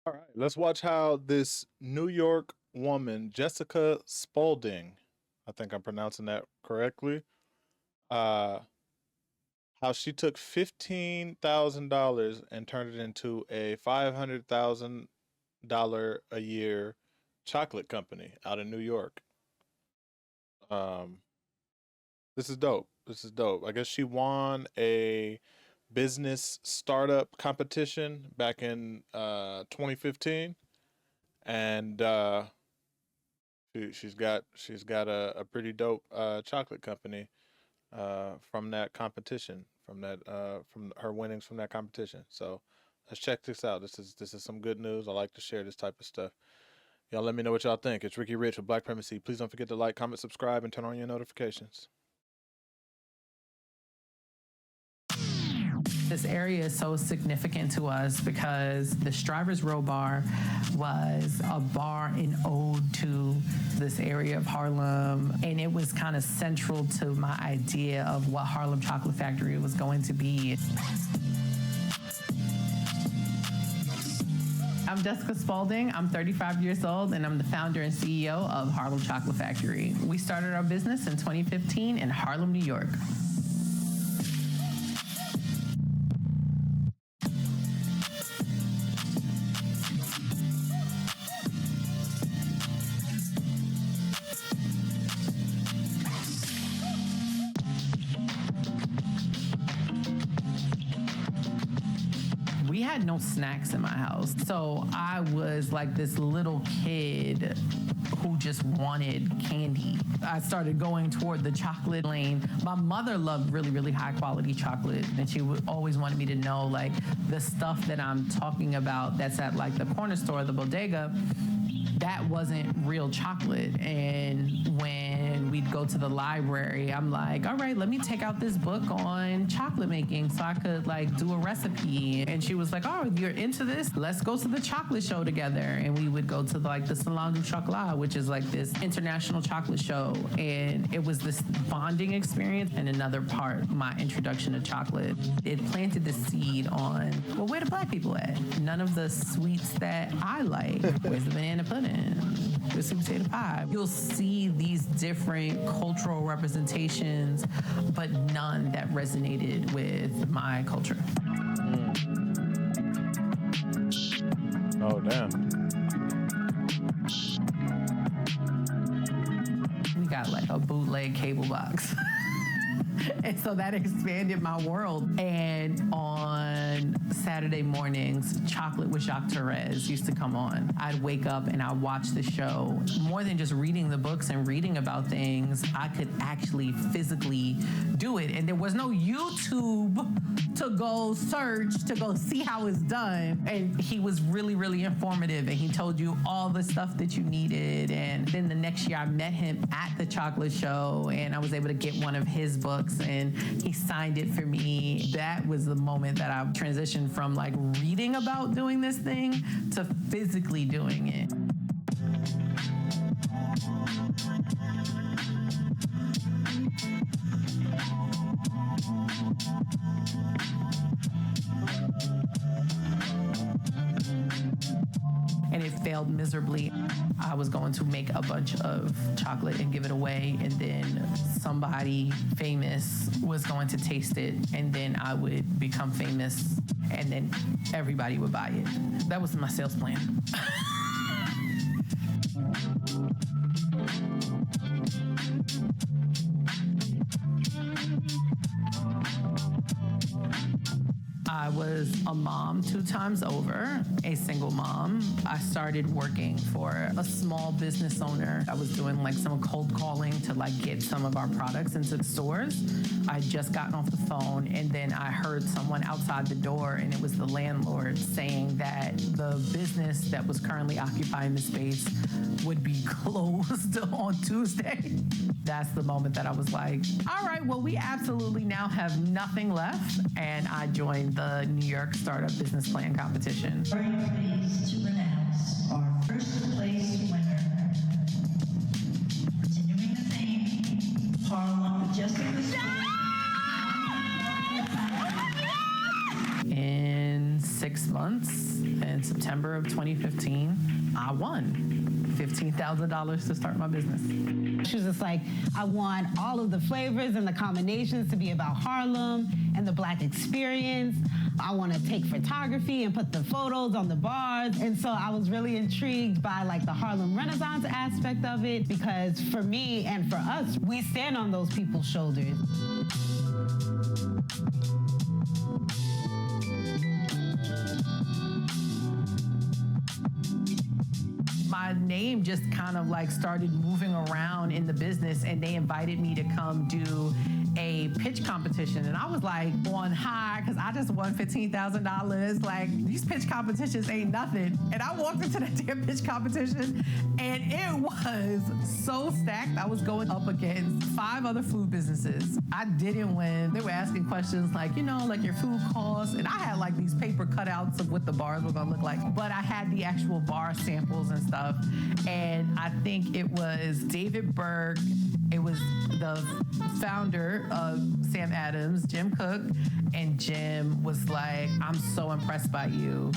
All right, let's watch how this New York woman, Jessica Spaulding, I think I'm pronouncing that correctly, uh, how she took $15,000 and turned it into a $500,000 a year chocolate company out in New York. Um, this is dope. This is dope. I guess she won a business startup competition back in 2015, and she's got a pretty dope chocolate company from that competition, from her winnings from that competition. So let's check this out. This is some good news. I like to share this type of stuff. Y'all let me know what y'all think. It's Ricky Rich with Black Primacy. Please don't forget to like, comment, subscribe, and turn on your notifications. This area is so significant to us because the Strivers Row Bar was a bar in ode to this area of Harlem, and it was kind of central to my idea of what Harlem Chocolate Factory was going to be. I'm Jessica Spaulding. I'm 35 years old, and I'm the founder and CEO of Harlem Chocolate Factory. We started our business in 2015 in Harlem, New York. We had no snacks in my house. So I was like this little kid who just wanted candy. I started going toward the chocolate lane. My mother loved really, really high quality chocolate, and she would always wanted me to know like the stuff that I'm talking about that's at like the corner store, the bodega, that wasn't real chocolate. And when we'd go to the library, I'm like, all right, let me take out this book on chocolate making so I could like do a recipe. And she was like, oh, you're into this? Let's go to the chocolate show together. And we would go to like the Salon du Chocolat, which is like this international chocolate show. And it was this bonding experience. And another part, my introduction to chocolate, it planted the seed on, well, where the black people at? None of the sweets that I like. Where's the banana pudding? With sweet potato pie. You'll see these different cultural representations, but none that resonated with my culture. Oh, damn. We got like a bootleg cable box. And so that expanded my world. And on Saturday mornings, Chocolate with Jacques Torres used to come on. I'd wake up and I'd watch the show. More than just reading the books and reading about things, I could actually physically do it. And there was no YouTube to go search, to go see how it's done. And he was really, really informative, and he told you all the stuff that you needed. And then the next year I met him at the chocolate show, and I was able to get one of his books, and he signed it for me. That was the moment that I transitioned from like reading about doing this thing to physically doing it. And it failed miserably. I was going to make a bunch of chocolate and give it away, and then somebody famous was going to taste it, and then I would become famous, and then everybody would buy it. That was my sales plan. I was a mom 2 times over, a single mom. I started working for a small business owner. I was doing like some cold calling to like get some of our products into the stores. I'd just gotten off the phone, and then I heard someone outside the door, and it was the landlord saying that the business that was currently occupying the space would be closed on Tuesday. That's the moment that I was like, all right, well, we absolutely now have nothing left. And I joined the New York Startup Business Plan Competition. Very pleased to announce our first place winner. Continuing the theme, Harlem, Jessica. In 6 months, In September of 2015, I won $15,000 to start my business. She was just like, I want all of the flavors and the combinations to be about Harlem and the Black experience. I want to take photography and put the photos on the bars. And so I was really intrigued by like the Harlem Renaissance aspect of it, because for me and for us, we stand on those people's shoulders. My name just kind of like started moving around in the business, and they invited me to come do a pitch competition. And I was like on high because I just won $15,000. Like, these pitch competitions ain't nothing. And I walked into that damn pitch competition and it was so stacked. I was going up against 5 other food businesses. I didn't win. They were asking questions like, you know, like your food costs. And I had like these paper cutouts of what the bars were gonna look like. But I had the actual bar samples and stuff. And I think it was David Berg. It was the founder of Sam Adams, Jim Cook, and Jim was like, I'm so impressed by you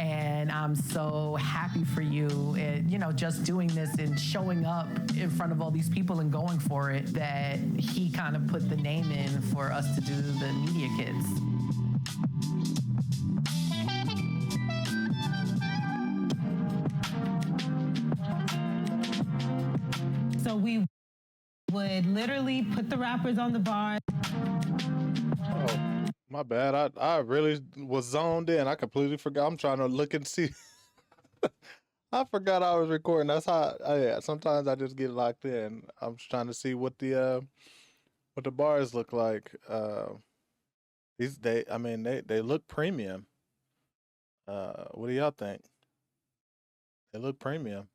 and I'm so happy for you. And, you know, just doing this and showing up in front of all these people and going for it, that he kind of put the name in for us to do the Media Kids. So we would literally put the rappers on the bar. Oh, my bad. I really was zoned in. I completely forgot. I'm trying to look and see. I forgot I was recording. That's how. Yeah. Sometimes I just get locked in. I'm just trying to see what the bars look like. They look premium. What do y'all think? They look premium.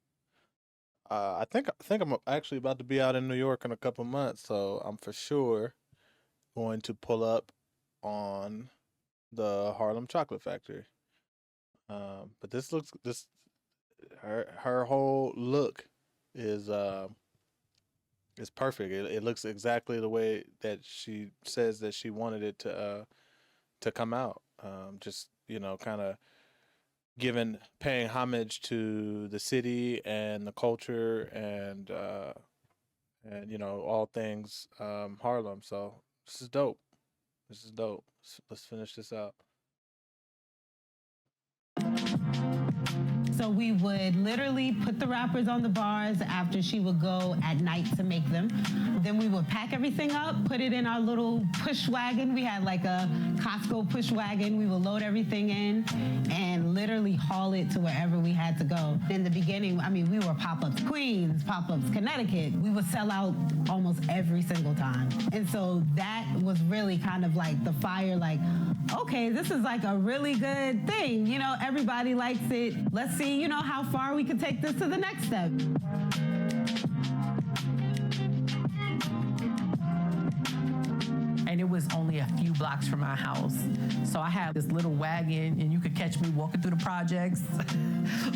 I think I'm actually about to be out in New York in a couple months, so I'm for sure going to pull up on the Harlem Chocolate Factory. But her whole look is perfect. It looks exactly the way that she says that she wanted it to come out. Just, you know, kind of paying homage to the city and the culture and you know, all things Harlem. So this is dope. Let's finish this out. So we would literally put the rappers on the bars after she would go at night to make them. Then we would pack everything up, put it in our little push wagon. We had like a Costco push wagon. We would load everything in and literally haul it to wherever we had to go. In the beginning, I mean, we were pop-ups Queens, pop-ups Connecticut. We would sell out almost every single time. And so that was really kind of like the fire, like, okay, this is like a really good thing. You know, everybody likes it. Let's see, you know, how far we can take this to the next step. And it was only a few blocks from my house. So I had this little wagon, and you could catch me walking through the projects,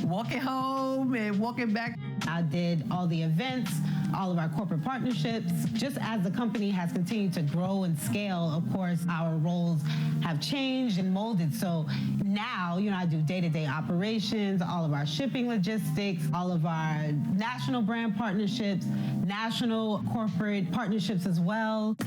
walking home and walking back. I did all the events, all of our corporate partnerships. Just as the company has continued to grow and scale, of course, our roles have changed and molded. So now, you know, I do day-to-day operations, all of our shipping logistics, all of our national brand partnerships, national corporate partnerships as well.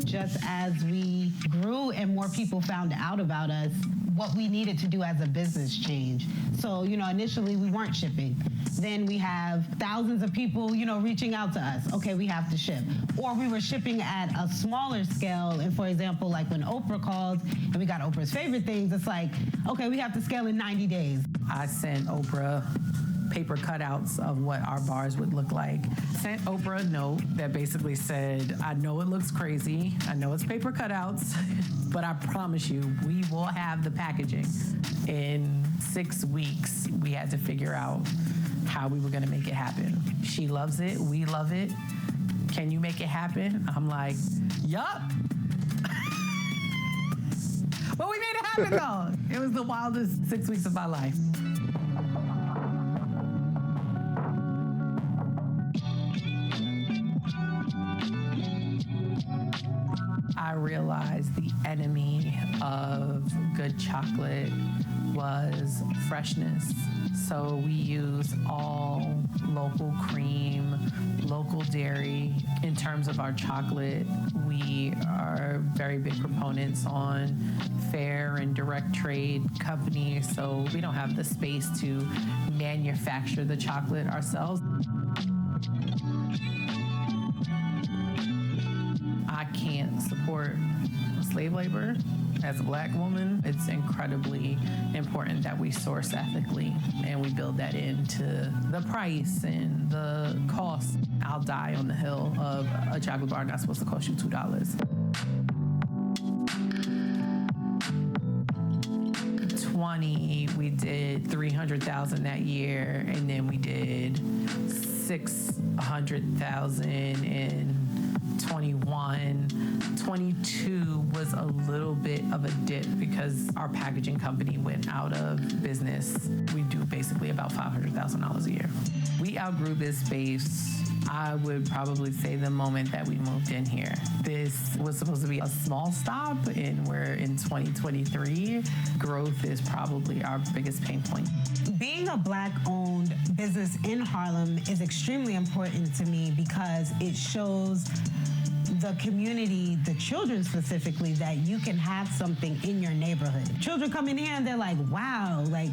Just as we grew and more people found out about us, what we needed to do as a business changed. So, you know, initially we weren't shipping. Then we have thousands of people, you know, reaching out to us. Okay, we have to ship. Or we were shipping at a smaller scale. And for example, like when Oprah called and we got Oprah's favorite things, it's like, okay, we have to scale in 90 days. I sent Oprah paper cutouts of what our bars would look like. Sent Oprah a note that basically said, I know it looks crazy, I know it's paper cutouts, but I promise you, we will have the packaging. In 6 weeks, we had to figure out how we were gonna make it happen. She loves it, we love it. Can you make it happen? I'm like, yup. But we made it happen though. It was the wildest 6 weeks of my life. I realized the enemy of good chocolate was freshness. So we use all local cream, local dairy. In terms of our chocolate, we are very big proponents on fair and direct trade companies. So we don't have the space to manufacture the chocolate ourselves. I can't support slave labor. As a Black woman, it's incredibly important that we source ethically and we build that into the price and the cost. I'll die on the hill of a chocolate bar not supposed to cost you $2. 20, we did 300,000 that year, and then we did 600,000 in 21. 22 was a little bit of a dip because our packaging company went out of business. We do basically about $500,000 a year. We outgrew this space, I would probably say, the moment that we moved in here. This was supposed to be a small stop, and we're in 2023. Growth is probably our biggest pain point. Being a Black-owned business in Harlem is extremely important to me because it shows the community, the children specifically, that you can have something in your neighborhood. Children come in here and they're like, wow, like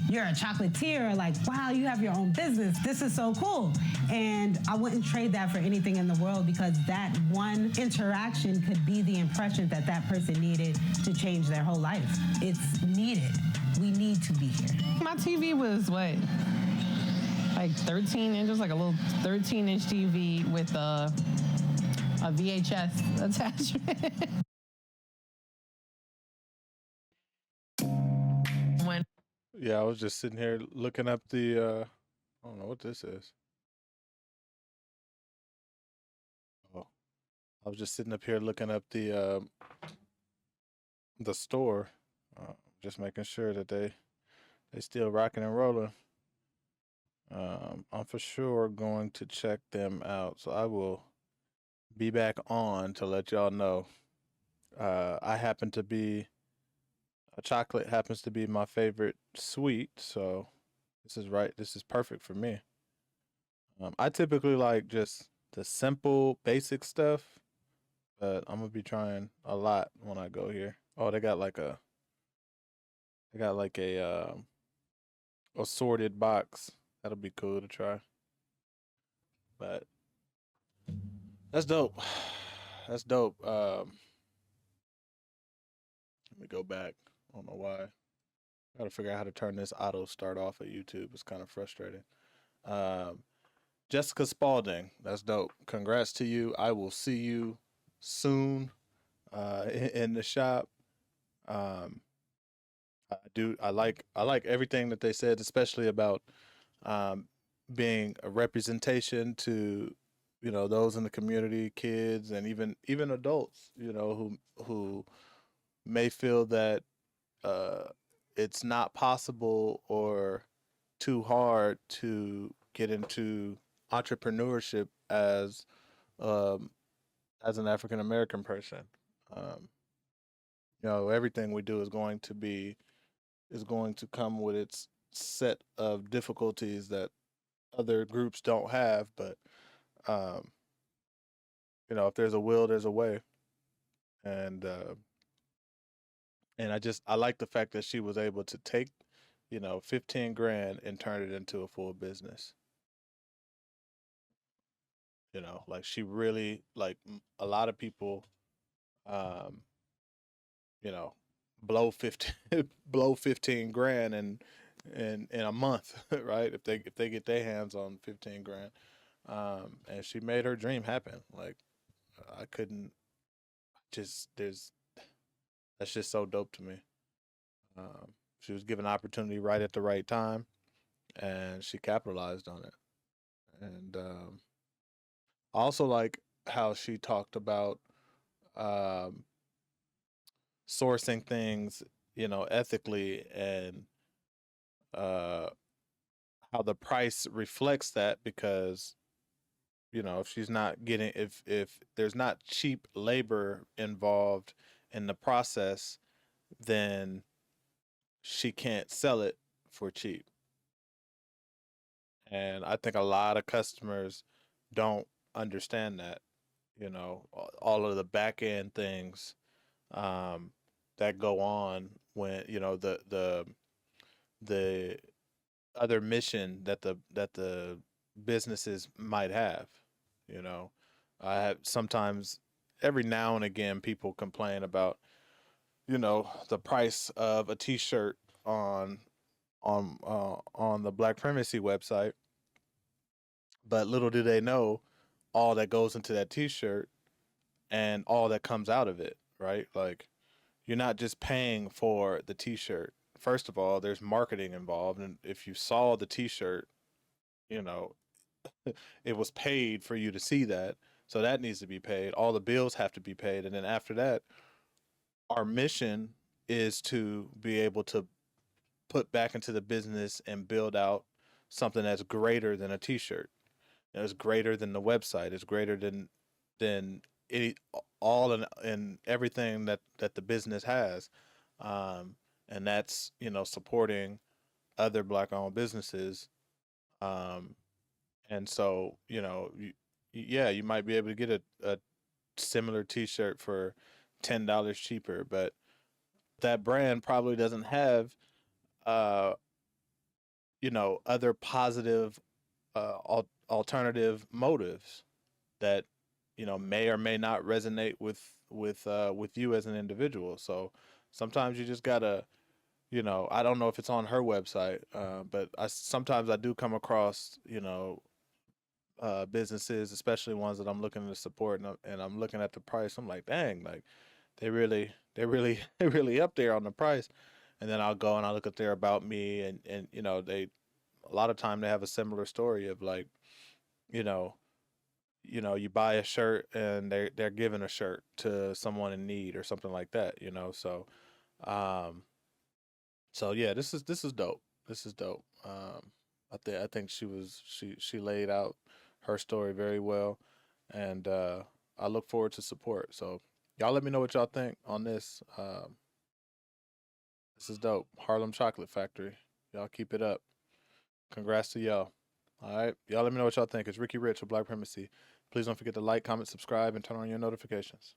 you're a chocolatier, like, wow, you have your own business. This is so cool. And I wouldn't trade that for anything in the world because that one interaction could be the impression that that person needed to change their whole life. It's needed. We need to be here. My TV was what? Like 13 inches, like a little 13-inch TV with a VHS attachment. Yeah, I was just sitting here looking up the I don't know what this is. Oh, I was just sitting up here looking up the store, just making sure that they still rocking and rolling. I'm for sure going to check them out, so I will be back on to let y'all know. Chocolate happens to be my favorite sweet, so this is perfect for me. I typically like just the simple basic stuff, but I'm gonna be trying a lot when I go here. Oh, they got like a assorted box. That'll be cool to try. But that's dope. That's dope. Let me go back. I don't know why. I gotta figure out how to turn this auto start off at YouTube. It's kind of frustrating. Um, Jessica Spaulding, that's dope. Congrats to you. I will see you soon in the shop. Um, I like everything that they said, especially about um, being a representation to those in the community, kids, and even adults, who may feel that it's not possible or too hard to get into entrepreneurship um, as an African American person. Um, everything we do is going to come with its set of difficulties that other groups don't have. But um, if there's a will, there's a way. And I like the fact that she was able to take 15 grand and turn it into a full business. Like she really, like a lot of people, um, you know, blow 15 blow 15 grand in a month, right? If they get their hands on 15 grand. And she made her dream happen. Like I couldn't just there's that's just so dope to me. She was given opportunity right at the right time, and she capitalized on it. And I also like how she talked about um, sourcing things, ethically, and uh, how the price reflects that because if she's not getting, if there's not cheap labor involved in the process, then she can't sell it for cheap. And I think a lot of customers don't understand that, all of the back end things um, that go on when, the other mission that the businesses might have. You know, I have sometimes, every now and again, people complain about, the price of a T-shirt on on the Black Primacy website, but little do they know all that goes into that T-shirt and all that comes out of it, right? Like, you're not just paying for the T-shirt. First of all, there's marketing involved, and if you saw the T-shirt, you know, it was paid for you to see that. So that needs to be paid. All the bills have to be paid. And then after that, our mission is to be able to put back into the business and build out something that's greater than a t-shirt. It's greater than the website. It's greater than any, all and everything that the business has. And that's, supporting other black owned businesses. Um, and so, yeah, you might be able to get a similar t-shirt for $10 cheaper, but that brand probably doesn't have uh other positive alternative motives that may or may not resonate with you as an individual. So sometimes you just gotta, I don't know if it's on her website, but sometimes I do come across, businesses, especially ones that I'm looking to support, and I'm looking at the price. I'm like, dang, like they really up there on the price. And then I'll go and I look at their about me, and they, a lot of time they have a similar story of like, you know, you buy a shirt and they're giving a shirt to someone in need or something like that, um, so yeah, this is dope. This is dope. I think she laid out her story very well, and I look forward to support. So y'all let me know what y'all think on this. This is dope. Harlem Chocolate Factory. Y'all keep it up. Congrats to y'all. All right. Y'all let me know what y'all think. It's Ricky Rich with Black Primacy. Please don't forget to like, comment, subscribe, and turn on your notifications.